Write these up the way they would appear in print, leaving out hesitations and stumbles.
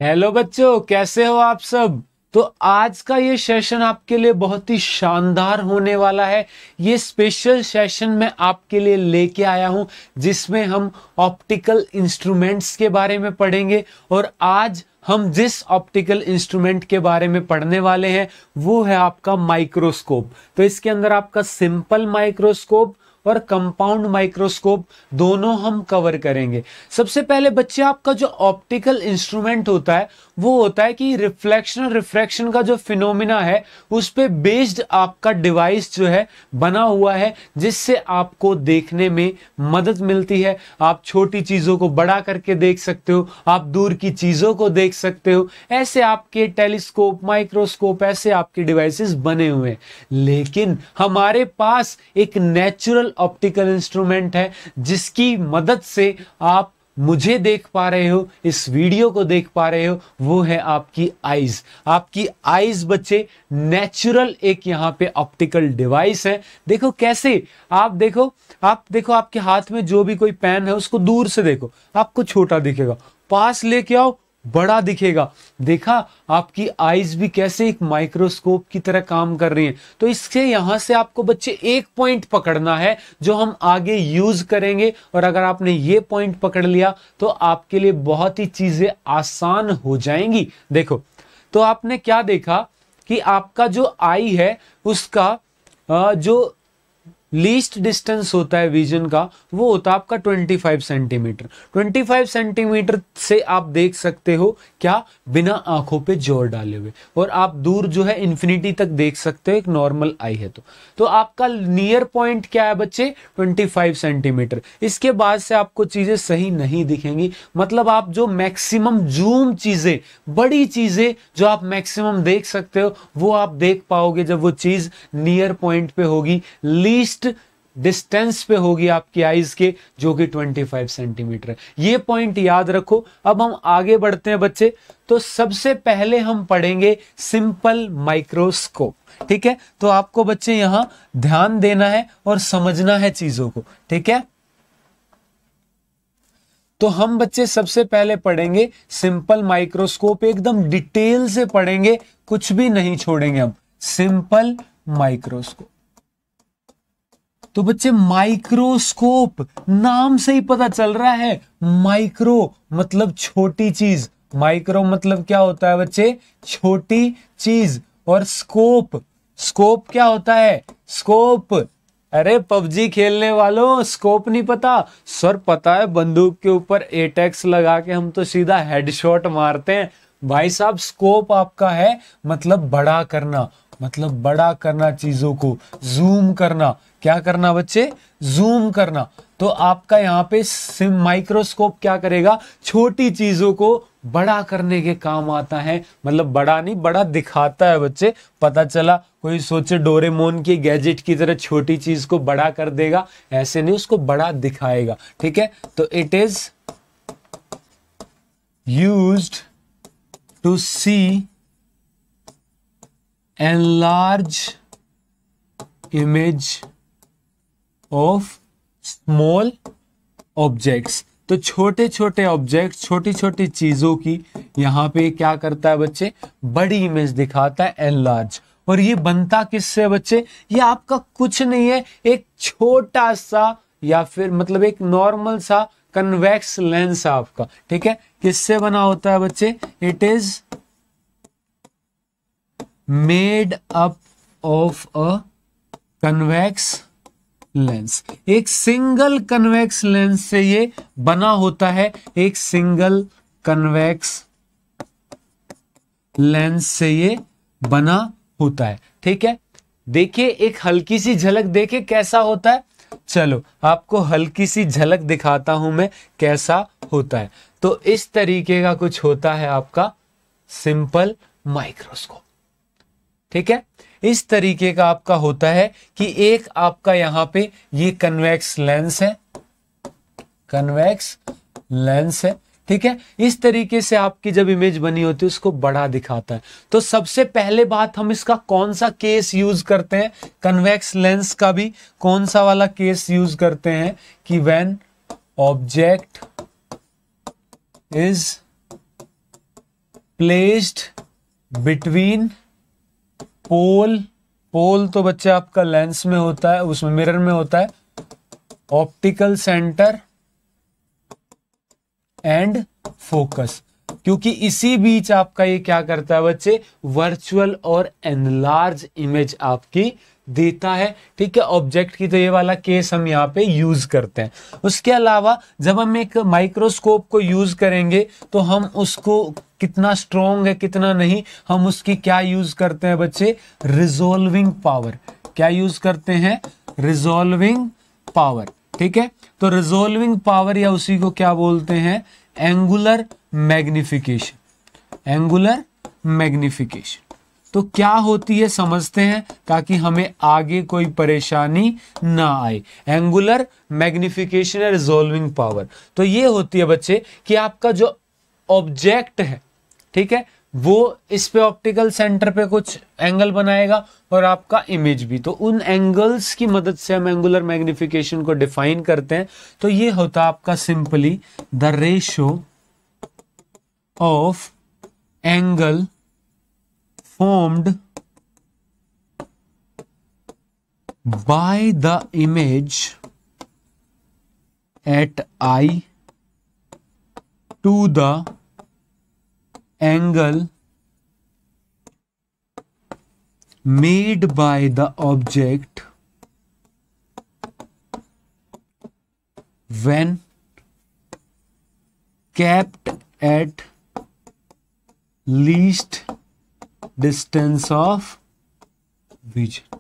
Hello बच्चों, कैसे हो आप सब। तो आज का ये सेशन आपके लिए बहुत ही शानदार होने वाला है। ये स्पेशल सेशन मैं आपके लिए लेके आया हूं जिसमें हम ऑप्टिकल इंस्ट्रूमेंट्स के बारे में पढ़ेंगे। और आज हम जिस ऑप्टिकल इंस्ट्रूमेंट के बारे में पढ़ने वाले हैं वो है आपका माइक्रोस्कोप। तो इसके अंदर आपका सिंपल माइक्रोस्कोप और कंपाउंड माइक्रोस्कोप दोनों हम कवर करेंगे। सबसे पहले बच्चे, आपका जो ऑप्टिकल इंस्ट्रूमेंट होता है वो होता है कि रिफ्लेक्शन और रिफ्रैक्शन का जो फिनोमिना है उस पे बेस्ड आपका डिवाइस जो है बना हुआ है, जिससे आपको देखने में मदद मिलती है। आप छोटी चीजों को बड़ा करके देख सकते हो, आप दूर की चीजों को देख सकते हो। ऐसे आपके टेलीस्कोप, माइक्रोस्कोप, ऐसे आपके डिवाइसेस बने हुए हैं। लेकिन हमारे पास एक नेचुरल ऑप्टिकल इंस्ट्रूमेंट है जिसकी मदद से आप मुझे देख पा रहे हो, इस वीडियो को देख पा रहे हो, वो है आपकी आईज। आपकी आईज बच्चे नेचुरल एक यहां पे ऑप्टिकल डिवाइस है। देखो कैसे, आप देखो आपके हाथ में जो भी कोई पेन है उसको दूर से देखो, आपको छोटा दिखेगा, पास लेके आओ बड़ा दिखेगा। देखा आपकी आईज भी कैसे एक माइक्रोस्कोप की तरह काम कर रही हैं। तो इससे यहां से आपको बच्चे एक पॉइंट पकड़ना है जो हम आगे यूज करेंगे, और अगर आपने ये पॉइंट पकड़ लिया तो आपके लिए बहुत ही चीजें आसान हो जाएंगी। देखो, तो आपने क्या देखा कि आपका जो आई है उसका जो लीस्ट डिस्टेंस होता है विजन का, वो होता है आपका 25 सेंटीमीटर। 25 सेंटीमीटर से आप देख सकते हो क्या, बिना आंखों पे जोर डाले हुए, और आप दूर जो है इंफिनिटी तक देख सकते हो एक नॉर्मल आई है। तो आपका नियर पॉइंट क्या है बच्चे, 25 सेंटीमीटर। इसके बाद से आपको चीजें सही नहीं दिखेंगी। मतलब आप जो मैक्सिमम जूम चीजें, बड़ी चीजें जो आप मैक्सिमम देख सकते हो वो आप देख पाओगे जब वो चीज नियर पॉइंट पे होगी, लीस्ट डिस्टेंस पे होगी आपकी आईज के, जो कि 25 सेंटीमीटर है। ये पॉइंट याद रखो। अब हम आगे बढ़ते हैं बच्चे। तो सबसे पहले हम पढ़ेंगे सिंपल माइक्रोस्कोप। ठीक है, तो आपको बच्चे यहां ध्यान देना है और समझना है चीजों को। ठीक है, तो हम बच्चे सबसे पहले पढ़ेंगे सिंपल माइक्रोस्कोप, एकदम डिटेल से पढ़ेंगे, कुछ भी नहीं छोड़ेंगे हम। Simple microscope. तो बच्चे माइक्रोस्कोप नाम से ही पता चल रहा है, माइक्रो मतलब छोटी चीज। माइक्रो मतलब क्या होता है बच्चे, छोटी चीज। और स्कोप, स्कोप क्या होता है, स्कोप। अरे पबजी खेलने वालों, स्कोप नहीं पता? सर पता है, बंदूक के ऊपर एटेक्स लगा के हम तो सीधा हेडशॉट मारते हैं। भाई साहब, स्कोप आपका है मतलब बड़ा करना, मतलब बड़ा करना चीजों को, जूम करना। क्या करना बच्चे, जूम करना। तो आपका यहां पे माइक्रोस्कोप क्या करेगा, छोटी चीजों को बड़ा करने के काम आता है। मतलब बड़ा नहीं, बड़ा दिखाता है बच्चे। पता चला कोई सोचे डोरेमोन की गैजेट की तरह छोटी चीज को बड़ा कर देगा, ऐसे नहीं, उसको बड़ा दिखाएगा। ठीक है, तो it is used to see enlarge image of small objects। तो छोटे छोटे ऑब्जेक्ट, छोटी छोटी चीजों की यहां पे क्या करता है बच्चे, बड़ी इमेज दिखाता है, एनलार्ज। और ये बनता किससे बच्चे, ये आपका कुछ नहीं है, एक छोटा सा या फिर मतलब एक नॉर्मल सा कन्वेक्स लेंस आपका। ठीक है, किससे बना होता है बच्चे, it is made up of a convex lens. एक सिंगल कन्वेक्स लेंस से ये बना होता है, एक सिंगल कन्वेक्स लेंस से ये बना होता है। ठीक है, देखिए एक हल्की सी झलक, देखे कैसा होता है। चलो आपको हल्की सी झलक दिखाता हूं मैं कैसा होता है। तो इस तरीके का कुछ होता है आपका सिंपल माइक्रोस्कोप। ठीक है, इस तरीके का आपका होता है कि एक आपका यहां पे ये कन्वेक्स लेंस है, कन्वेक्स लेंस है। ठीक है, इस तरीके से आपकी जब इमेज बनी होती है उसको बड़ा दिखाता है। तो सबसे पहले बात, हम इसका कौन सा केस यूज करते हैं, कन्वेक्स लेंस का भी कौन सा वाला केस यूज करते हैं कि when object is placed between pole, pole तो बच्चे आपका लेंस में होता है, उसमें मिरर में होता है, ऑप्टिकल सेंटर एंड फोकस, क्योंकि इसी बीच आपका ये क्या करता है बच्चे, वर्चुअल और एनलार्ज इमेज आपकी देता है। ठीक है, ऑब्जेक्ट की तो ये वाला केस हम यहाँ पे यूज करते हैं। उसके अलावा जब हम एक माइक्रोस्कोप को यूज करेंगे तो हम उसको कितना स्ट्रॉन्ग है कितना नहीं, हम उसकी क्या यूज करते हैं बच्चे, रिजोल्विंग पावर। क्या यूज करते हैं, रिजोल्विंग पावर। ठीक है, तो रिजोल्विंग पावर या उसी को क्या बोलते हैं, एंगुलर मैग्निफिकेशन। एंगुलर मैग्निफिकेशन तो क्या होती है समझते हैं, ताकि हमें आगे कोई परेशानी ना आए। एंगुलर मैग्निफिकेशन है रिजोल्विंग पावर, तो ये होती है बच्चे कि आपका जो ऑब्जेक्ट है, ठीक है, वो इस पे ऑप्टिकल सेंटर पे कुछ एंगल बनाएगा और आपका इमेज भी, तो उन एंगल्स की मदद से हम एंगुलर मैग्निफिकेशन को डिफाइन करते हैं। तो ये होता है आपका simply the ratio of angle formed by the image at eye to the angle made by the object when kept at least distance of vision.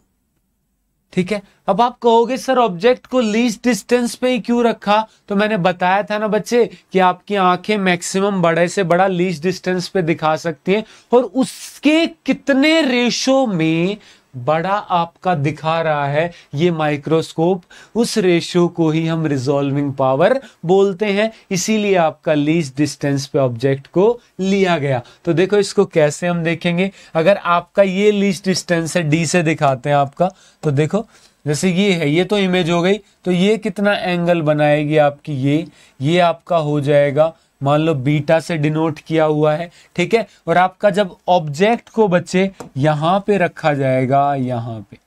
ठीक है, अब आप कहोगे सर ऑब्जेक्ट को लीस्ट डिस्टेंस पे ही क्यों रखा, तो मैंने बताया था ना बच्चे कि आपकी आंखें मैक्सिमम बड़े से बड़ा लीस्ट डिस्टेंस पे दिखा सकती हैं, और उसके कितने रेशो में बड़ा आपका दिखा रहा है ये माइक्रोस्कोप, उस रेशो को ही हम रिजॉल्विंग पावर बोलते हैं। इसीलिए आपका लीस्ट डिस्टेंस पे ऑब्जेक्ट को लिया गया। तो देखो इसको कैसे हम देखेंगे, अगर आपका ये लीस्ट डिस्टेंस है, डी से दिखाते हैं आपका, तो देखो जैसे ये है, ये तो इमेज हो गई, तो ये कितना एंगल बनाएगी आपकी, ये आपका हो जाएगा, मान लो बीटा से डिनोट किया हुआ है। ठीक है, और आपका जब ऑब्जेक्ट को बच्चे यहां पे रखा जाएगा, यहां पे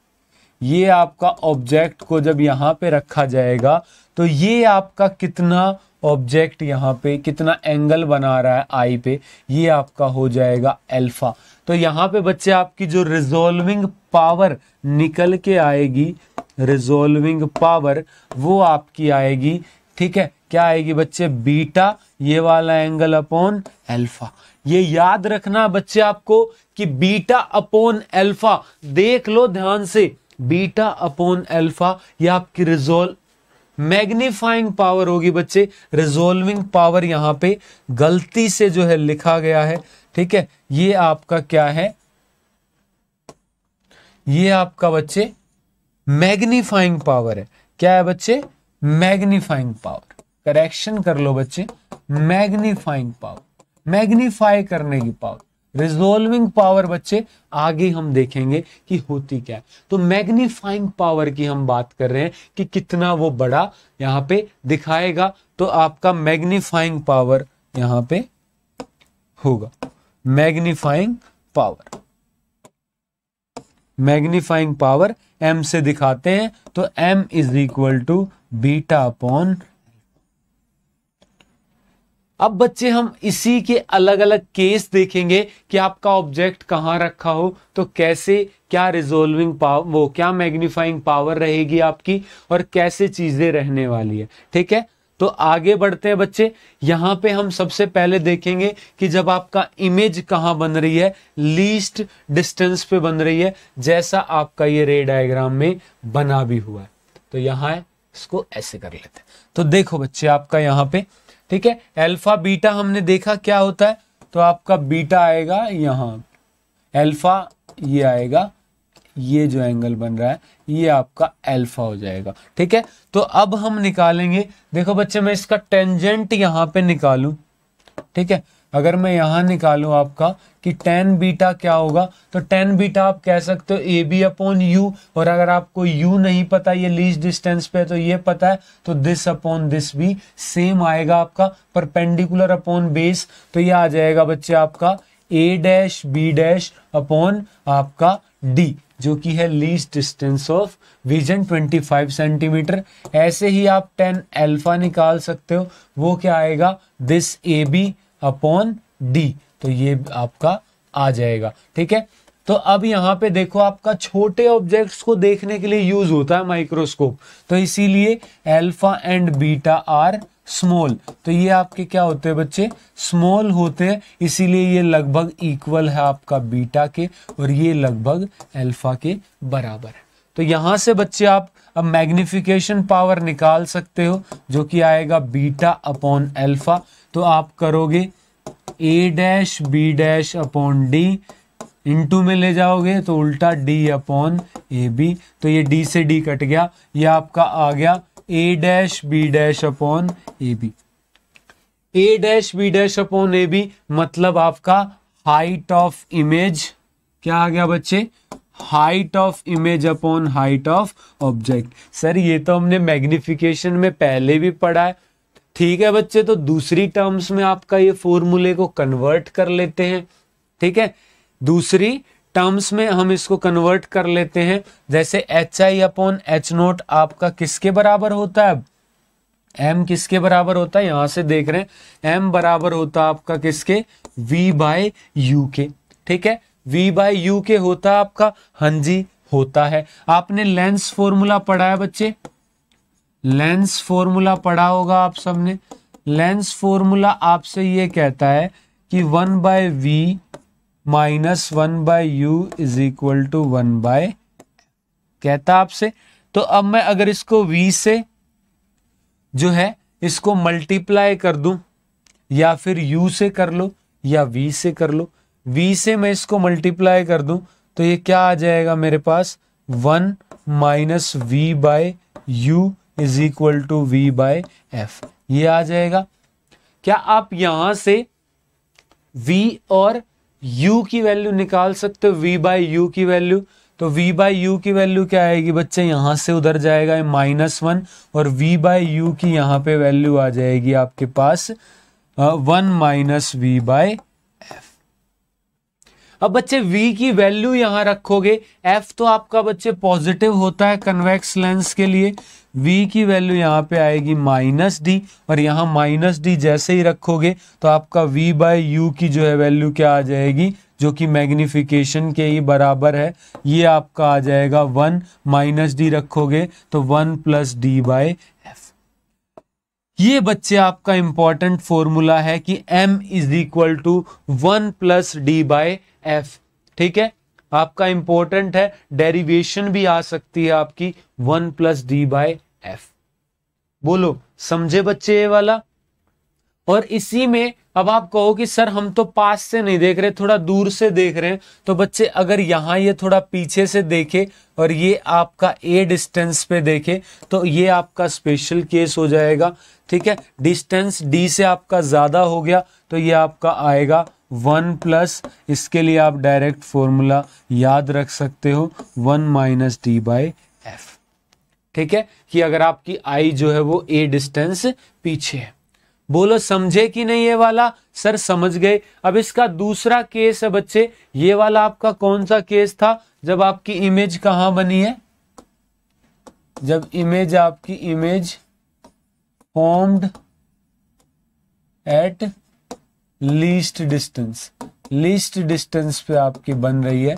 ये आपका ऑब्जेक्ट को जब यहां पे रखा जाएगा, तो ये आपका कितना ऑब्जेक्ट यहां पे कितना एंगल बना रहा है आई पे, ये आपका हो जाएगा अल्फा। तो यहां पे बच्चे आपकी जो रिजॉल्विंग पावर निकल के आएगी, रिजॉल्विंग पावर वो आपकी आएगी, ठीक है, क्या आएगी बच्चे, बीटा ये वाला एंगल अपॉन अल्फा। ये याद रखना बच्चे आपको कि बीटा अपॉन अल्फा, देख लो ध्यान से, बीटा अपॉन अल्फा ये आपकी रिजोल्व मैग्नीफाइंग पावर होगी बच्चे। रिजोल्विंग पावर यहां पे गलती से जो है लिखा गया है, ठीक है, ये आपका क्या है, ये आपका बच्चे मैग्नीफाइंग पावर है। क्या है बच्चे, मैग्नीफाइंग पावर, करेक्शन कर लो बच्चे, मैग्नीफाइंग पावर, मैग्नीफाई करने की पावर। रिजोल्विंग पावर बच्चे आगे हम देखेंगे कि होती क्या है। तो मैग्नीफाइंग पावर की हम बात कर रहे हैं कि कितना वो बड़ा यहां पे दिखाएगा, तो आपका मैग्नीफाइंग पावर यहां पे होगा, magnifying power, magnifying power m से दिखाते हैं, तो m is equal to beta upon. अब बच्चे हम इसी के अलग अलग केस देखेंगे कि आपका ऑब्जेक्ट कहां रखा हो तो कैसे, क्या रिजोल्विंग पावर, वो क्या मैग्नीफाइंग पावर रहेगी आपकी, और कैसे चीजें रहने वाली है। ठीक है, तो आगे बढ़ते हैं बच्चे। यहां पे हम सबसे पहले देखेंगे कि जब आपका इमेज कहां बन रही है, लीस्ट डिस्टेंस पे बन रही है, जैसा आपका ये रे डायग्राम में बना भी हुआ है। तो यहां है, इसको ऐसे कर लेते हैं। तो देखो बच्चे आपका यहां पे, ठीक है, अल्फा बीटा हमने देखा क्या होता है, तो आपका बीटा आएगा यहां, अल्फा ये आएगा, ये जो एंगल बन रहा है ये आपका अल्फा हो जाएगा। ठीक है, तो अब हम निकालेंगे, देखो बच्चे मैं इसका टेंजेंट यहां पे निकालूं, ठीक है, अगर मैं यहां निकालूं आपका कि टेन बीटा क्या होगा, तो टेन बीटा आप कह सकते हो ए बी अपॉन यू, और अगर आपको यू नहीं पता ये लीस्ट डिस्टेंस पे तो ये पता है, तो दिस अपॉन दिस भी सेम आएगा आपका, परपेंडिकुलर अपॉन बेस, तो ये आ जाएगा बच्चे आपका ए डैश बी डैश अपॉन आपका डी, जो कि है least distance of vision 25 centimetre. ऐसे ही आप 10 अल्फा निकाल सकते हो, वो क्या आएगा, this A B upon D, तो ये आपका आ जाएगा। ठीक है, तो अब यहाँ पे देखो आपका छोटे ऑब्जेक्ट्स को देखने के लिए यूज होता है माइक्रोस्कोप, तो इसीलिए alpha and beta are small, तो ये आपके क्या होते हैं बच्चे, स्मॉल होते हैं, इसीलिए ये लगभग इक्वल है आपका बीटा के और ये लगभग अल्फा के बराबर है। तो यहां से बच्चे आप अब मैग्निफिकेशन पावर निकाल सकते हो, जो कि आएगा बीटा अपॉन अल्फा। तो आप करोगे a dash b dash upon d, into में ले जाओगे तो उल्टा डी अपॉन ए बी, तो ये डी से डी कट गया, ये आपका आ गया a dash b dash upon a b. A dash b dash upon a b मतलब आपका हाइट ऑफ इमेज, क्या आ गया बच्चे, height of image upon height of object. Sir ये तो हमने मैग्निफिकेशन में पहले भी पढ़ा है। ठीक है बच्चे, तो दूसरी टर्म्स में आपका ये फॉर्मूले को कन्वर्ट कर लेते हैं। ठीक है, दूसरी टर्म्स में हम इसको कन्वर्ट कर लेते हैं, जैसे H I upon H note आपका किसके बराबर होता है, एम किसके बराबर होता है, यहां से देख रहे हैं एम बराबर होता है आपका किसके, वी बाय यू के। ठीक है, वी बाय यू के होता है आपका, हाँ जी होता है। आपने लेंस फॉर्मूला पढ़ा है बच्चे, लेंस फॉर्मूला पढ़ा होगा आप सबने। लेंस फॉर्मूला आपसे ये कहता है कि 1/v minus 1/u is equal to 1/, कहता आपसे। तो अब मैं अगर इसको v से जो है इसको मल्टीप्लाई कर दूं, या फिर u से कर लो या v से कर लो, v से मैं इसको मल्टीप्लाई कर दूं तो ये क्या आ जाएगा मेरे पास, 1 minus v by u is equal to v by f, ये आ जाएगा। क्या आप यहां से v और u की वैल्यू निकाल सकते हो, v बाय यू की वैल्यू, तो v बाय यू की वैल्यू क्या आएगी बच्चे, यहां से उधर जाएगा -1 और v बाय यू की यहां पे वैल्यू आ जाएगी आपके पास 1 माइनस वी बाय एफ। अब बच्चे v की वैल्यू यहां रखोगे, f तो आपका बच्चे पॉजिटिव होता है कन्वेक्स लेंस के लिए, v की वैल्यू यहाँ पे आएगी -d और यहाँ -d जैसे ही रखोगे तो आपका v बाय यू की जो है वैल्यू क्या आ जाएगी, जो कि मैग्निफिकेशन के ही बराबर है, ये आपका आ जाएगा 1 -d रखोगे तो 1 प्लस डी बाय एफ। ये बच्चे आपका इंपॉर्टेंट फॉर्मूला है कि m is equal to 1 plus d by f. ठीक है, आपका इंपॉर्टेंट है, डेरिवेशन भी आ सकती है आपकी 1 प्लस डी बाय एफ। बोलो समझे बच्चे ये वाला। और इसी में अब आप कहो कि सर हम तो पास से नहीं देख रहे, थोड़ा दूर से देख रहे हैं, तो बच्चे अगर यहां ये थोड़ा पीछे से देखे और ये आपका ए डिस्टेंस पे देखे तो ये आपका स्पेशल केस हो जाएगा। ठीक है, डिस्टेंस डी से आपका ज्यादा हो गया तो ये आपका आएगा 1 प्लस, इसके लिए आप डायरेक्ट फॉर्मूला याद रख सकते हो 1 माइनस डी बाय एफ। ठीक है, कि अगर आपकी आई जो है वो ए डिस्टेंस पीछे है। बोलो समझे कि नहीं ये वाला, सर समझ गए। अब इसका दूसरा केस है बच्चे, ये वाला आपका कौन सा केस था, जब आपकी इमेज कहां बनी है, जब इमेज आपकी image formed at least distance, least distance पे आपकी बन रही है,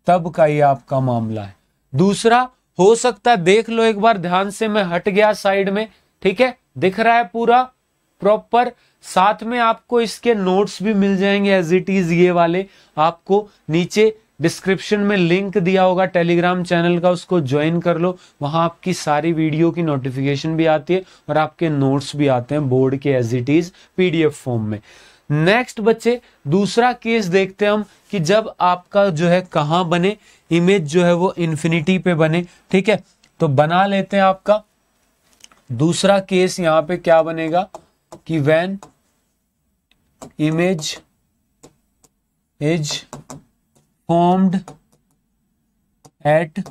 तब का ये आपका मामला है। दूसरा हो सकता है, देख लो एक बार ध्यान से, मैं हट गया साइड में। ठीक है, दिख रहा है पूरा प्रॉपर, साथ में आपको इसके नोट्स भी मिल जाएंगे एज इट इज, ये वाले आपको नीचे डिस्क्रिप्शन में लिंक दिया होगा टेलीग्राम चैनल का, उसको ज्वाइन कर लो, वहां आपकी सारी वीडियो की नोटिफिकेशन भी आती है और आपके नोट्स भी आते हैं बोर्ड के as it is PDF form में। नेक्स्ट बच्चे दूसरा केस देखते हैं हम, कि जब आपका जो है कहां बने, इमेज जो है वो इन्फिनिटी पे बने। ठीक है, तो बना लेते हैं आपका दूसरा केस। यहां पे क्या बनेगा कि when image is formed at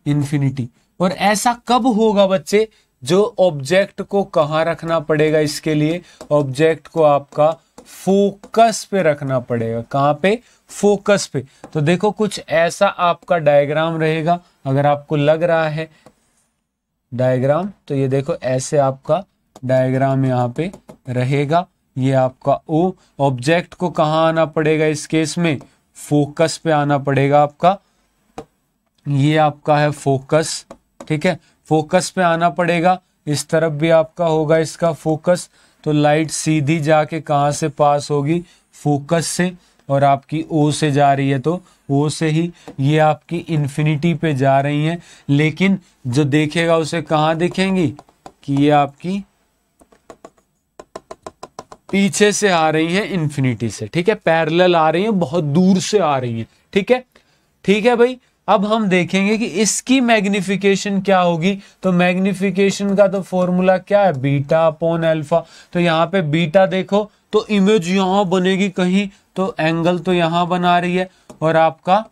infinity. और ऐसा कब होगा बच्चे, जो ऑब्जेक्ट को कहां रखना पड़ेगा, इसके लिए ऑब्जेक्ट को आपका फोकस पे रखना पड़ेगा। कहाँ पे? फोकस पे। तो देखो कुछ ऐसा आपका डायग्राम रहेगा, अगर आपको लग रहा है डायग्राम, तो ये देखो ऐसे आपका डायग्राम यहाँ पे रहेगा। ये आपका ओ, ऑब्जेक्ट को कहाँ आना पड़ेगा इस केस में? फोकस पे आना पड़ेगा आपका। ये आपका है फोकस, ठीक है, फोकस पे आना पड़ेगा। इस तरफ भी आपका होगा इसका फोकस। तो लाइट सीधी जाके कहाँ से पास होगी? फोकस से, और आपकी ओ से जा रही है तो ओ से ही ये आपकी इन्फिनिटी पे जा रही हैं। लेकिन जो देखेगा उसे कहाँ दिखेंगी कि ये आपकी पीछे से आ रही हैं इन्फिनिटी से, ठीक है, पैरेलल आ रही हैं, बहुत दूर से आ रही हैं, ठीक है। ठीक है भाई, अब हम देखेंगे कि इसकी मैग्निफिकेशन क्या होगी। तो मैग्निफिकेशन का तो फॉर्मूला क्या है? Beta upon alpha. तो यहाँ पे बीटा देखो तो इमेज यहां बनेगी कहीं, तो एंगल तो यहां बना रही है, और आपका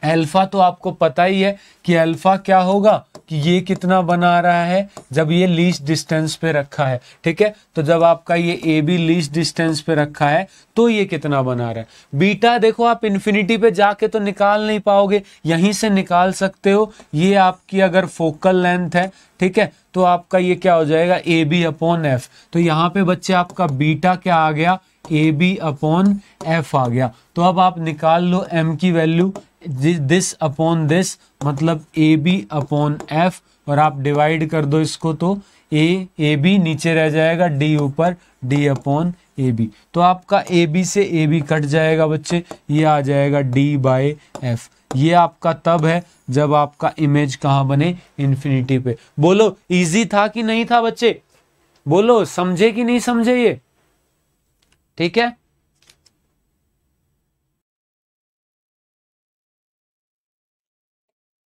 अल्फा तो आपको पता ही है कि अल्फा क्या होगा कि ये कितना बना रहा है जब ये लीस्ट डिस्टेंस पे रखा है, ठीक है। तो जब आपका ये ए बी लीस्ट डिस्टेंस पे रखा है तो ये कितना बना रहा है। बीटा देखो आप इन्फिनिटी पे जाके तो निकाल नहीं पाओगे, यहीं से निकाल सकते हो। ये आपकी अगर फोकल लेंथ है, ठीक है, तो आपका ये क्या हो जाएगा? A B upon f. तो यहाँ पे बच्चे आपका बीटा क्या आ गया? ए बी अपॉन एफ आ गया। तो अब आप निकाल लो एम की वैल्यू, दिस अपॉन दिस, मतलब ए बी अपॉन एफ, और आप डिवाइड कर दो इसको तो ए बी नीचे रह जाएगा, डी ऊपर, डी अपॉन ए बी। तो आपका ए बी से ए बी कट जाएगा बच्चे, ये आ जाएगा डी बाय एफ। ये आपका तब है जब आपका इमेज कहाँ बने? इन्फिनिटी पे। बोलो इजी था कि नहीं था बच्चे? बोलो समझे कि नहीं समझे ये? ठीक है,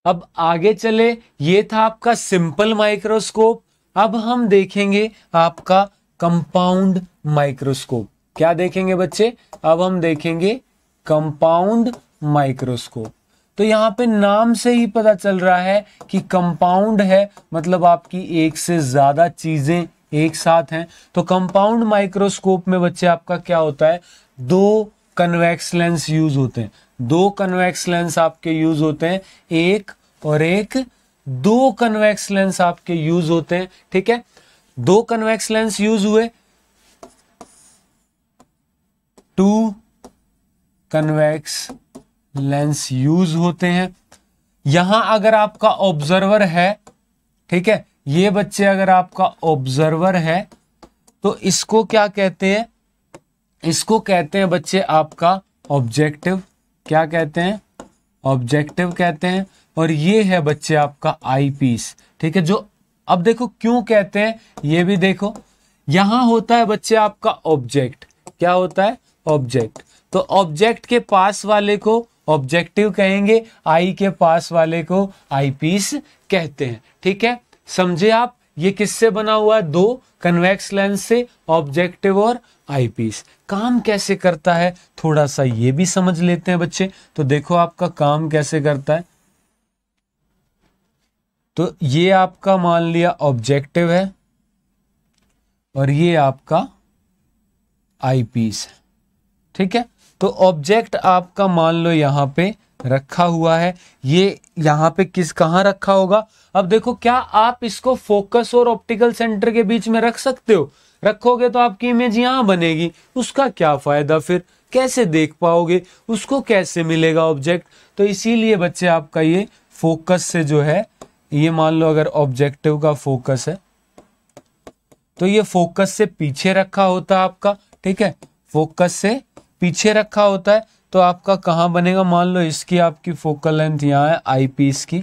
अब आगे चले। ये था आपका सिंपल माइक्रोस्कोप। अब हम देखेंगे आपका कंपाउंड माइक्रोस्कोप। क्या देखेंगे बच्चे? अब हम देखेंगे कंपाउंड माइक्रोस्कोप। तो यहाँ पे नाम से ही पता चल रहा है कि कंपाउंड है, मतलब आपकी एक से ज्यादा चीजें एक साथ हैं। तो कंपाउंड माइक्रोस्कोप में बच्चे आपका क्या होता है? दो कन्वेक्स लेंस यूज होते हैं। दो कन्वेक्स लेंस आपके यूज होते हैं, एक और एक, दो कन्वेक्स लेंस आपके यूज होते हैं, ठीक है। दो कन्वेक्स लेंस यूज हुए, टू कन्वेक्स लेंस यूज होते हैं। यहां अगर आपका ऑब्जर्वर है, ठीक है, ये बच्चे अगर आपका ऑब्जर्वर है तो इसको क्या कहते हैं? इसको कहते हैं बच्चे आपका ऑब्जेक्टिव। क्या कहते हैं? ऑब्जेक्टिव कहते हैं। और ये है बच्चे आपका आई पीस, ठीक है। जो अब देखो क्यों कहते हैं ये भी देखो, यहां होता है बच्चे आपका ऑब्जेक्ट। क्या होता है? ऑब्जेक्ट। तो ऑब्जेक्ट के पास वाले को ऑब्जेक्टिव कहेंगे, आई के पास वाले को आई पीस कहते हैं, ठीक है। समझे आप? ये किससे बना हुआ है? दो कन्वेक्स लेंस से, ऑब्जेक्टिव और आई पीस। काम कैसे करता है थोड़ा सा ये भी समझ लेते हैं बच्चे। तो देखो आपका काम कैसे करता है। तो ये आपका मान लिया ऑब्जेक्टिव है और ये आपका आई पीस है, ठीक है। तो ऑब्जेक्ट आपका मान लो यहां पे रखा हुआ है, ये यहां पे कहां रखा होगा? अब देखो, क्या आप इसको फोकस और ऑप्टिकल सेंटर के बीच में रख सकते हो? रखोगे तो आपकी इमेज यहां बनेगी, उसका क्या फायदा? फिर कैसे देख पाओगे? उसको कैसे मिलेगा ऑब्जेक्ट? तो इसीलिए बच्चे आपका ये फोकस से जो है, ये मान लो अगर ऑब्जेक्टिव का फोकस है तो ये फोकस से पीछे रखा होता है आपका, ठीक है, फोकस से पीछे रखा होता है। तो आपका कहां बनेगा? मान लो इसकी आपकी फोकल लेंथ यहां है, आई पीस की,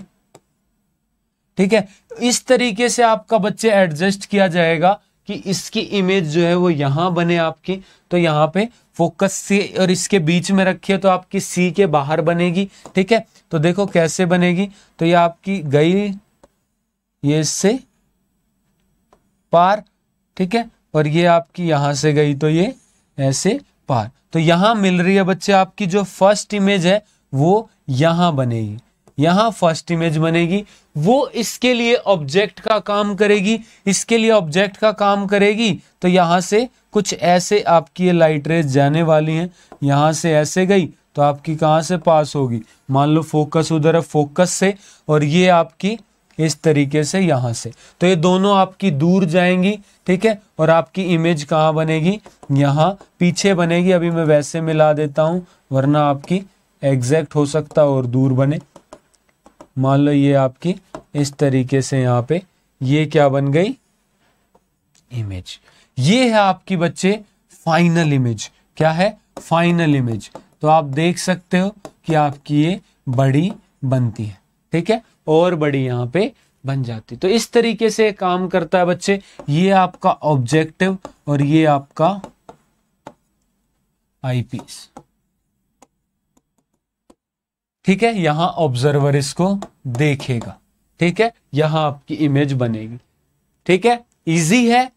ठीक है। इस तरीके से आपका बच्चे एडजस्ट किया जाएगा कि इसकी इमेज जो है वो यहां बने आपकी। तो यहां पे फोकस से और इसके बीच में रखिए तो आपकी सी के बाहर बनेगी, ठीक है। तो देखो कैसे बनेगी, तो ये आपकी गई ये इससे पार, ठीक है, और ये आपकी यहां से गई तो ये ऐसे पार। तो यहां मिल रही है बच्चे आपकी जो फर्स्ट इमेज है वो यहां बनेगी, यहां फर्स्ट इमेज बनेगी, वो इसके लिए ऑब्जेक्ट का काम करेगी, इसके लिए ऑब्जेक्ट का काम करेगी। तो यहां से कुछ ऐसे आपकी ये लाइट रेज जाने वाली हैं, यहां से ऐसे गई तो आपकी कहां से पास होगी, मान लो फोकस उधर है, फोकस से, और ये आपकी इस तरीके से यहां से, तो ये दोनों आपकी दूर जाएंगी, ठीक है। और आपकी इमेज कहां बनेगी, यहां पीछे बनेगी। अभी मैं वैसे मिला देता हूं, वरना आपकी एग्जैक्ट हो सकता और दूर बने। मान लो ये आपकी इस तरीके से यहाँ पे ये क्या बन गई, इमेज। ये है आपकी बच्चे फाइनल इमेज। क्या है, फाइनल इमेज। तो आप देख सकते हो कि आपकी ये बड़ी बनती है, ठीक है, और बड़ी यहाँ पे बन जाती। तो इस तरीके से काम करता है बच्चे। ये आपका ऑब्जेक्टिव और ये आपका आईपीस, ठीक है। यहां ऑब्जर्वर इसको देखेगा, ठीक है, यहां आपकी इमेज बनेगी, ठीक है। इजी है,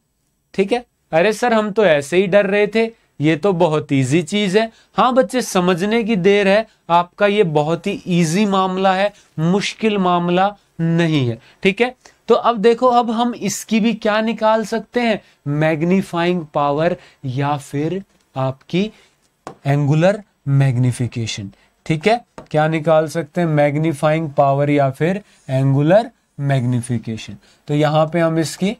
ठीक है। अरे सर हम तो ऐसे ही डर रहे थे, ये तो बहुत इजी चीज है। हाँ बच्चे, समझने की देर है, आपका ये बहुत ही इजी मामला है, मुश्किल मामला नहीं है, ठीक है। तो अब देखो, अब हम इसकी भी क्या निकाल सकते हैं, मैग्नीफाइंग पावर या फिर आपकी एंगुलर मैग्निफिकेशन, ठीक है। क्या निकाल सकते हैं, मैग्नीफाइंग पावर या फिर एंगुलर मैग्निफिकेशन। तो यहां पे हम इसकी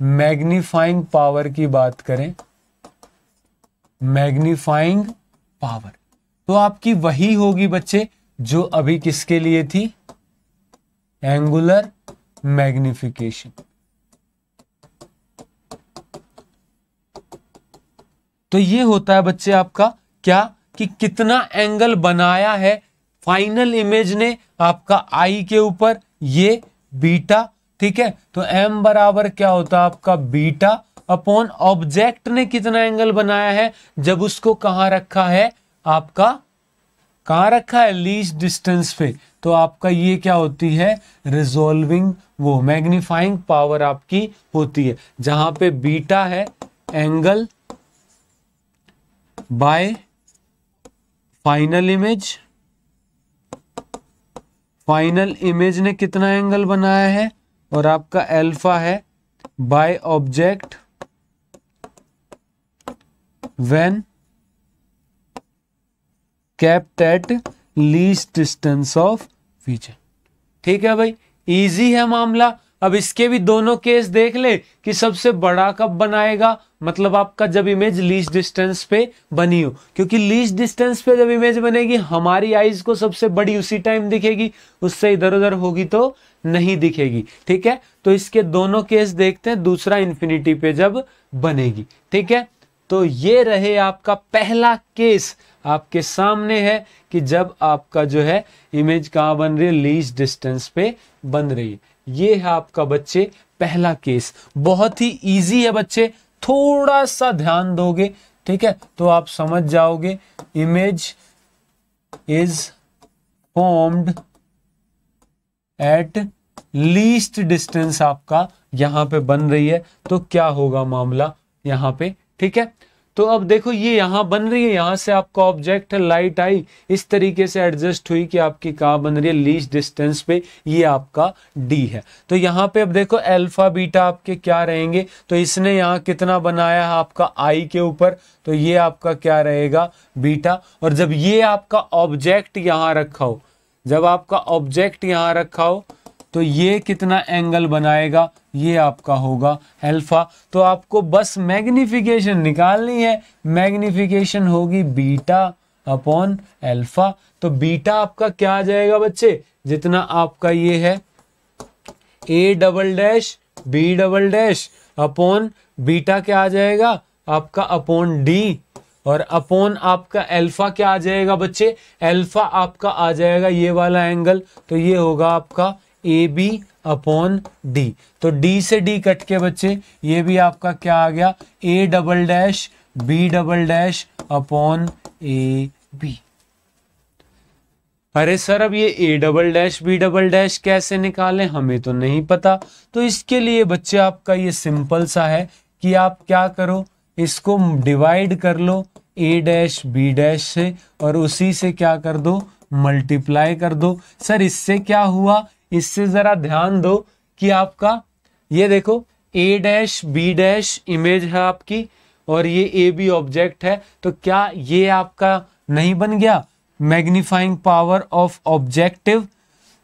मैग्नीफाइंग पावर की बात करें, मैग्नीफाइंग पावर तो आपकी वही होगी बच्चे जो अभी किसके लिए थी, एंगुलर मैग्निफिकेशन। तो ये होता है बच्चे आपका क्या, कि कितना एंगल बनाया है फाइनल इमेज ने आपका आई के ऊपर, ये बीटा, ठीक है। तो m बराबर क्या होता है आपका बीटा अपॉन ऑब्जेक्ट ने कितना एंगल बनाया है, जब उसको कहां रखा है, आपका कहां रखा है, लीस्ट डिस्टेंस पे। तो आपका ये क्या होती है, रिजोल्विंग वो मैग्नीफाइंग पावर आपकी होती है, जहां पे बीटा है angle by final image. Final image ने कितना एंगल बनाया है, और आपका अल्फा है by object when kept at least distance of vision, ठीक है भाई, इजी है मामला। अब इसके भी दोनों केस देख ले कि सबसे बड़ा कब बनाएगा, मतलब आपका जब इमेज लीस्ट डिस्टेंस पे बनी हो, क्योंकि लीस्ट डिस्टेंस पे जब इमेज बनेगी हमारी आईज को सबसे बड़ी उसी टाइम दिखेगी, उससे इधर उधर होगी तो नहीं दिखेगी, ठीक है। तो इसके दोनों केस देखते हैं, दूसरा इन्फिनिटी पे जब बनेगी, ठीक है। तो ये रहे आपका पहला केस आपके सामने है कि जब आपका जो है इमेज कहां बन रही है, लीस्ट डिस्टेंस पे बन रही है। ये है आपका बच्चे पहला केस, बहुत ही इजी है बच्चे, थोड़ा सा ध्यान दोगे, ठीक है, तो आप समझ जाओगे। Image is formed at least distance आपका यहां पे बन रही है, तो क्या होगा मामला यहां पे, ठीक है। तो अब देखो ये यहां बन रही है, यहां से आपका ऑब्जेक्ट है, लाइट आई इस तरीके से एडजस्ट हुई कि आपकी कहां बन रही है, लीस्ट डिस्टेंस पे, ये आपका डी है। तो यहां पे अब देखो अल्फा बीटा आपके क्या रहेंगे, तो इसने यहां कितना बनाया है आपका आई के ऊपर, तो ये आपका क्या रहेगा, बीटा। और जब ये आपका ऑब्जेक्ट यहां रखा हो, जब आपका ऑब्जेक्ट यहां रखा हो, तो ये कितना एंगल बनाएगा, ये आपका होगा अल्फा। तो आपको बस मैग्निफिकेशन निकालनी है, मैग्निफिकेशन होगी बीटा अपॉन अल्फा। तो बीटा आपका क्या आ जाएगा बच्चे, जितना आपका ये है a double dash b double dash upon beta क्या आ जाएगा आपका अपॉन डी, और अपॉन आपका अल्फा क्या आ जाएगा बच्चे, अल्फा आपका आ जाएगा ये वाला एंगल, तो ये होगा आपका ए बी अपॉन डी। तो डी से डी कट के बच्चे ये भी आपका क्या आ गया, a double dash b double dash upon a b. अरे सर अब ये a double dash b double dash कैसे निकालें, हमें तो नहीं पता। तो इसके लिए बच्चे आपका ये सिंपल सा है कि आप क्या करो, इसको डिवाइड कर लो ए डैश बी डैश से, और उसी से क्या कर दो मल्टीप्लाई कर दो। सर इससे क्या हुआ, इससे जरा ध्यान दो कि आपका ये देखो ए डैश बी डैश इमेज है आपकी और ये ए बी ऑब्जेक्ट है, तो क्या ये आपका नहीं बन गया मैग्नीफाइंग पावर ऑफ ऑब्जेक्टिव,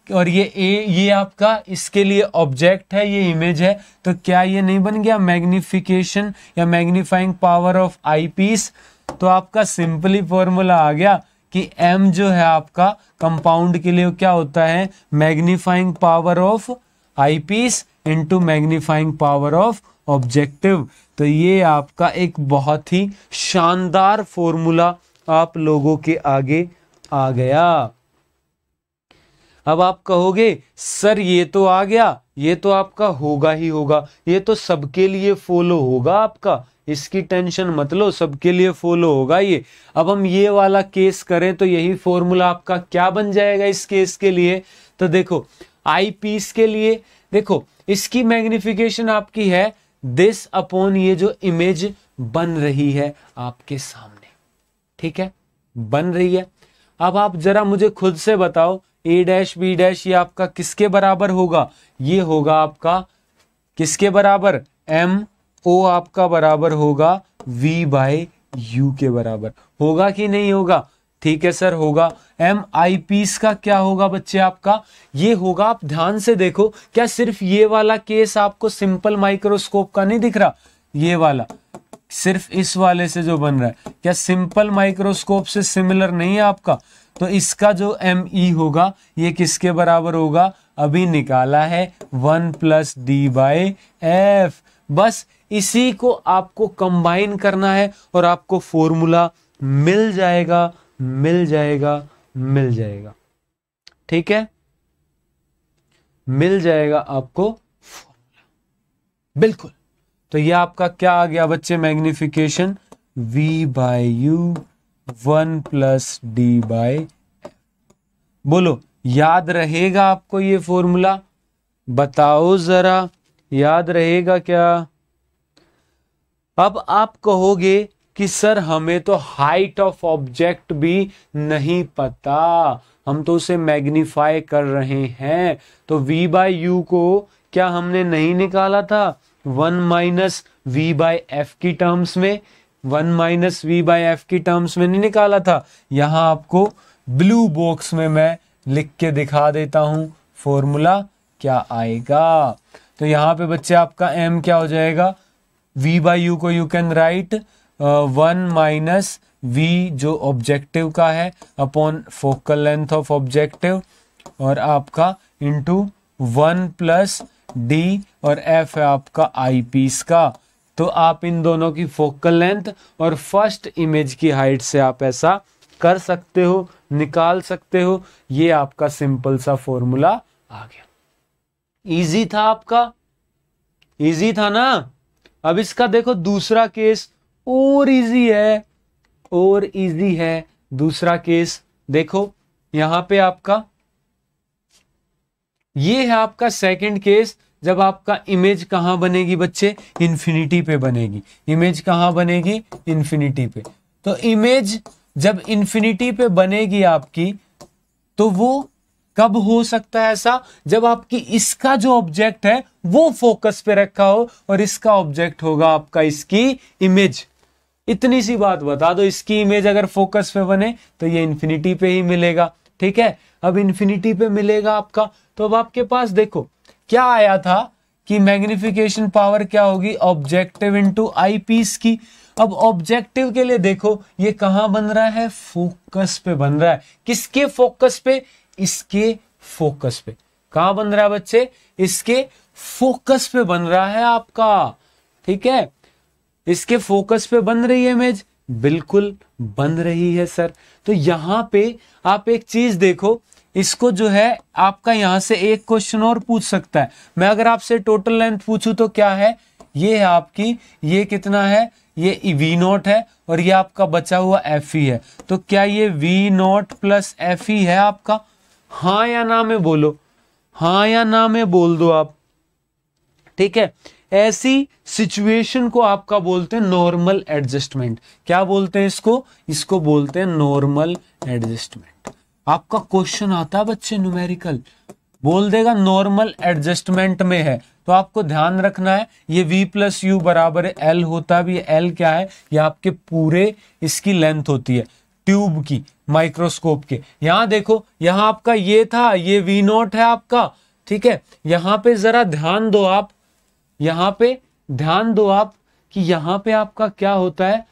और ये आपका इसके लिए ऑब्जेक्ट है, ये इमेज है, तो क्या ये नहीं बन गया मैग्निफिकेशन या magnifying power of eyepiece. तो आपका सिंपली फॉर्मूला आ गया कि m जो है आपका कंपाउंड के लिए क्या होता है magnifying power of eyepiece into magnifying power of objective. तो ये आपका एक बहुत ही शानदार फॉर्मूला आप लोगों के आगे आ गया। अब आप कहोगे सर ये तो आ गया, ये तो आपका होगा ही होगा, ये तो सबके लिए फॉलो होगा आपका, इसकी टेंशन मत लो, सबके लिए फॉलो होगा ये। अब हम ये वाला केस करें तो यही फॉर्मूला आपका क्या बन जाएगा इस केस के लिए। तो देखो आई पीस के लिए देखो इसकी मैग्निफिकेशन आपकी है दिस अपॉन ये जो इमेज बन रही है आपके सामने, ठीक है, बन रही है। अब आप जरा मुझे खुद से बताओ ए डैश बी डैश ये आपका किसके बराबर होगा, ये होगा आपका किसके बराबर, एम ओ आपका बराबर होगा v बाय यू के बराबर, होगा कि नहीं होगा। ठीक है सर होगा। एम आई पीस का क्या होगा बच्चे आपका, ये होगा, आप ध्यान से देखो, क्या सिर्फ ये वाला केस आपको सिंपल माइक्रोस्कोप का नहीं दिख रहा, ये वाला सिर्फ इस वाले से जो बन रहा है क्या सिंपल माइक्रोस्कोप से सिमिलर नहीं है आपका। तो इसका जो एम ई होगा ये किसके बराबर होगा, अभी निकाला है 1 प्लस डी बाई एफ। बस इसी को आपको कंबाइन करना है और आपको फॉर्मूला मिल जाएगा, मिल जाएगा, मिल जाएगा, ठीक है, मिल जाएगा आपको फॉर्मूला, बिल्कुल। तो ये आपका क्या आ गया बच्चे, magnification v by u 1 plus d by. बोलो याद रहेगा आपको ये फॉर्मूला, बताओ जरा याद रहेगा क्या। अब आप कहोगे कि सर हमें तो हाइट ऑफ ऑब्जेक्ट भी नहीं पता, हम तो उसे मैग्नीफाई कर रहे हैं, तो v बाय यू को क्या हमने नहीं निकाला था 1 माइनस वी बाय एफ की टर्म्स में, 1 माइनस वी बाय एफ की टर्म्स में नहीं निकाला था। यहां आपको ब्लू बॉक्स में मैं लिख के दिखा देता हूं फॉर्मूला क्या आएगा। तो यहां पे बच्चे आपका m क्या हो जाएगा, v बाय यू को you can write 1 minus v जो ऑब्जेक्टिव का है upon focal length of objective, और आपका इंटू 1 प्लस d और f है आपका आई पीस का। तो आप इन दोनों की फोकल लेंथ और फर्स्ट इमेज की हाइट से आप ऐसा कर सकते हो, निकाल सकते हो। ये आपका सिंपल सा फॉर्मूला आ गया। इजी था आपका, इजी था ना। अब इसका देखो दूसरा केस और इजी है, और इजी है दूसरा केस। देखो यहां पे आपका ये है आपका सेकंड केस, जब आपका इमेज कहां बनेगी बच्चे, इंफिनिटी पे बनेगी। इमेज कहां बनेगी, इंफिनिटी पे। तो इमेज जब इंफिनिटी पे बनेगी आपकी, तो वो कब हो सकता है ऐसा, जब आपकी इसका जो ऑब्जेक्ट है वो फोकस पे रखा हो और इसका ऑब्जेक्ट होगा आपका इसकी इमेज। इतनी सी बात बता दो, इसकी इमेज अगर फोकस पे बने तो ये इंफिनिटी पे ही मिलेगा, ठीक है। अब इंफिनिटी पे मिलेगा आपका, तो अब आपके पास देखो क्या आया था कि मैग्निफिकेशन पावर क्या होगी, ऑब्जेक्टिव इंटू आई पीस की। अब ऑब्जेक्टिव के लिए देखो ये कहां बन रहा है, फोकस पे बन रहा है। किसके फोकस पे, इसके फोकस पे। कहां बन रहा है बच्चे, इसके फोकस पे बन रहा है आपका, ठीक है। इसके फोकस पे बन रही है इमेज, बिल्कुल बन रही है सर। तो यहां पे आप एक चीज देखो, इसको जो है आपका यहां से एक क्वेश्चन और पूछ सकता है। मैं अगर आपसे टोटल लेंथ पूछूं तो क्या है, ये है आपकी, ये कितना है, ये v नॉट है और ये आपका बचा हुआ एफ ई है। तो क्या ये v not plus F E है आपका, हाँ या ना में बोलो, हाँ या ना में बोल दो आप, ठीक है। ऐसी सिचुएशन को आपका बोलते हैं नॉर्मल एडजस्टमेंट। क्या बोलते हैं इसको, इसको बोलते हैं नॉर्मल एडजस्टमेंट। आपका क्वेश्चन आता है बच्चे न्यूमेरिकल, बोल देगा नॉर्मल एडजस्टमेंट में है, तो आपको ध्यान रखना है ये v प्लस यू बराबर एल होता है। ये एल क्या है, ये आपके पूरे इसकी लेंथ होती है ट्यूब की, माइक्रोस्कोप के। यहां देखो, यहां आपका ये था, ये वी नॉट है आपका, ठीक है। यहां पे जरा ध्यान दो आप, यहां पे ध्यान दो आप कि यहां पे आपका क्या होता है,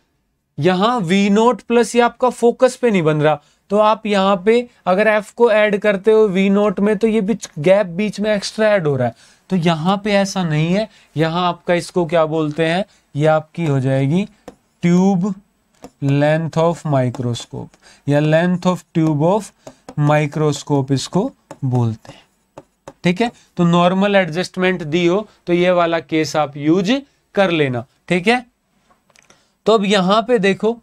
यहां वी नोट प्लस ये आपका फोकस पे नहीं बन रहा, तो आप यहां पे अगर एफ को ऐड करते हो वी नोट में तो ये गैप बीच में एक्स्ट्रा ऐड हो रहा है, तो यहां पे ऐसा नहीं है। यहां आपका इसको क्या बोलते हैं, ये आपकी हो जाएगी ट्यूब लेंथ ऑफ माइक्रोस्कोप, या length of tube of microscope इसको बोलते हैं, ठीक है। तो नॉर्मल एडजस्टमेंट दी हो तो ये वाला केस आप यूज कर लेना, ठीक है। तो अब यहां पे देखो,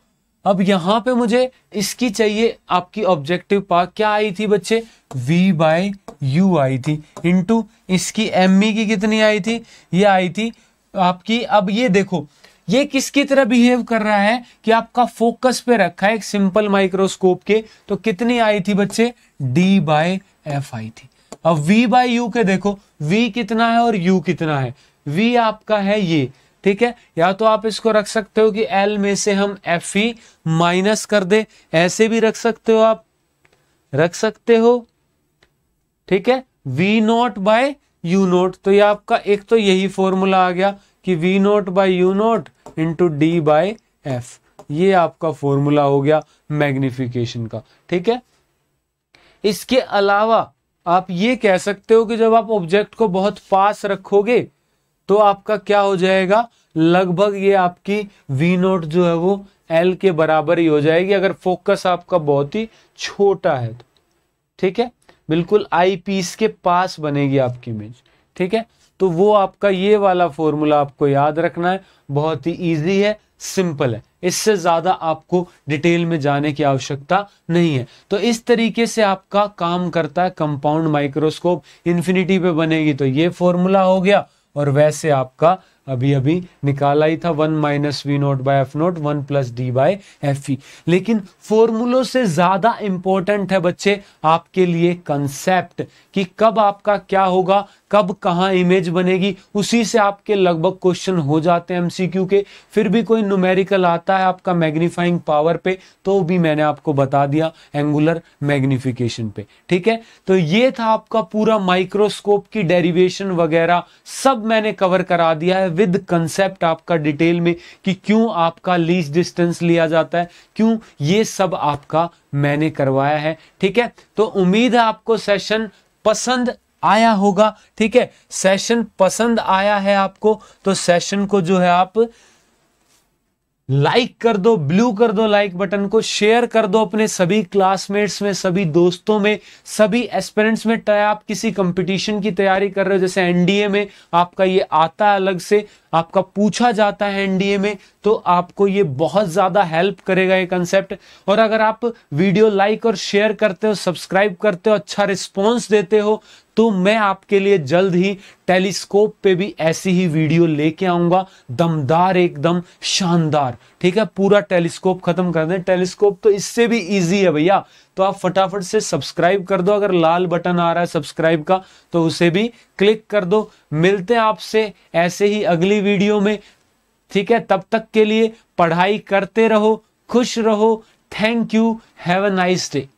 अब यहां पे मुझे इसकी चाहिए आपकी ऑब्जेक्टिव पार्ट क्या आई थी बच्चे, v बाय यू आई थी, इंटू इसकी एम की कितनी आई थी, ये आई थी आपकी। अब ये देखो ये किसकी तरह बिहेव कर रहा है कि आपका फोकस पे रखा है एक सिंपल माइक्रोस्कोप के, तो कितनी आई थी बच्चे, d बाय एफ आई थी। अब v बाय यू के देखो, v कितना है और u कितना है, v आपका है ये, ठीक है। या तो आप इसको रख सकते हो कि L में से हम Fe माइनस कर दे, ऐसे भी रख सकते हो, आप रख सकते हो, ठीक है, V nought by u nought. तो ये आपका एक तो यही फॉर्मूला आ गया कि V nought by u nought into d by f, ये आपका फॉर्मूला हो गया मैग्निफिकेशन का, ठीक है। इसके अलावा आप ये कह सकते हो कि जब आप ऑब्जेक्ट को बहुत पास रखोगे तो आपका क्या हो जाएगा, लगभग ये आपकी वी नोट जो है वो एल के बराबर ही हो जाएगी, अगर फोकस आपका बहुत ही छोटा है तो, ठीक है। बिल्कुल आई पीस के पास बनेगी आपकी इमेज, ठीक है। तो वो आपका ये वाला फॉर्मूला आपको याद रखना है, बहुत ही इजी है, सिंपल है, इससे ज्यादा आपको डिटेल में जाने की आवश्यकता नहीं है। तो इस तरीके से आपका काम करता है कंपाउंड माइक्रोस्कोप। इन्फिनिटी पे बनेगी तो ये फॉर्मूला हो गया, और वैसे आपका अभी अभी निकाला ही था 1 minus v nought by f nought 1 plus d by f e. लेकिन फॉर्मूलों से ज्यादा इंपॉर्टेंट है बच्चे आपके लिए कंसेप्ट, कि कब आपका क्या होगा, कब कहां इमेज बनेगी, उसी से आपके लगभग क्वेश्चन हो जाते हैं एमसीक्यू के। फिर भी कोई न्यूमेरिकल आता है आपका मैग्नीफाइंग पावर पे, तो भी मैंने आपको बता दिया एंगुलर मैग्निफिकेशन पे, ठीक है। तो ये था आपका पूरा माइक्रोस्कोप की डेरिवेशन वगैरह सब मैंने कवर करा दिया है विद कंसेप्ट आपका डिटेल में, कि क्यों आपका लीस्ट डिस्टेंस लिया जाता है, क्यों, ये सब आपका मैंने करवाया है, ठीक है। तो उम्मीद है आपको सेशन पसंद आया होगा, ठीक है। सेशन पसंद आया है आपको तो सेशन को जो है आप लाइक कर दो, ब्लू कर दो लाइक बटन को, शेयर कर दो अपने सभी क्लासमेट्स में, सभी दोस्तों में, सभी एस्पिरेंट्स में। चाहे आप किसी कंपटीशन की तैयारी कर रहे हो, जैसे एनडीए में आपका ये आता है, अलग से आपका पूछा जाता है एनडीए में, तो आपको ये बहुत ज्यादा हेल्प करेगा ये कंसेप्ट। और अगर आप वीडियो लाइक और शेयर करते हो, सब्सक्राइब करते हो, अच्छा रिस्पॉन्स देते हो, तो मैं आपके लिए जल्द ही टेलीस्कोप पे भी ऐसी ही वीडियो लेके आऊंगा, दमदार, एकदम शानदार, ठीक है। पूरा टेलीस्कोप खत्म कर दें, टेलीस्कोप तो इससे भी इजी है भैया। तो आप फटाफट से सब्सक्राइब कर दो, अगर लाल बटन आ रहा है सब्सक्राइब का तो उसे भी क्लिक कर दो। मिलते हैं आपसे ऐसे ही अगली वीडियो में, ठीक है। तब तक के लिए पढ़ाई करते रहो, खुश रहो। Thank you, have a nice day.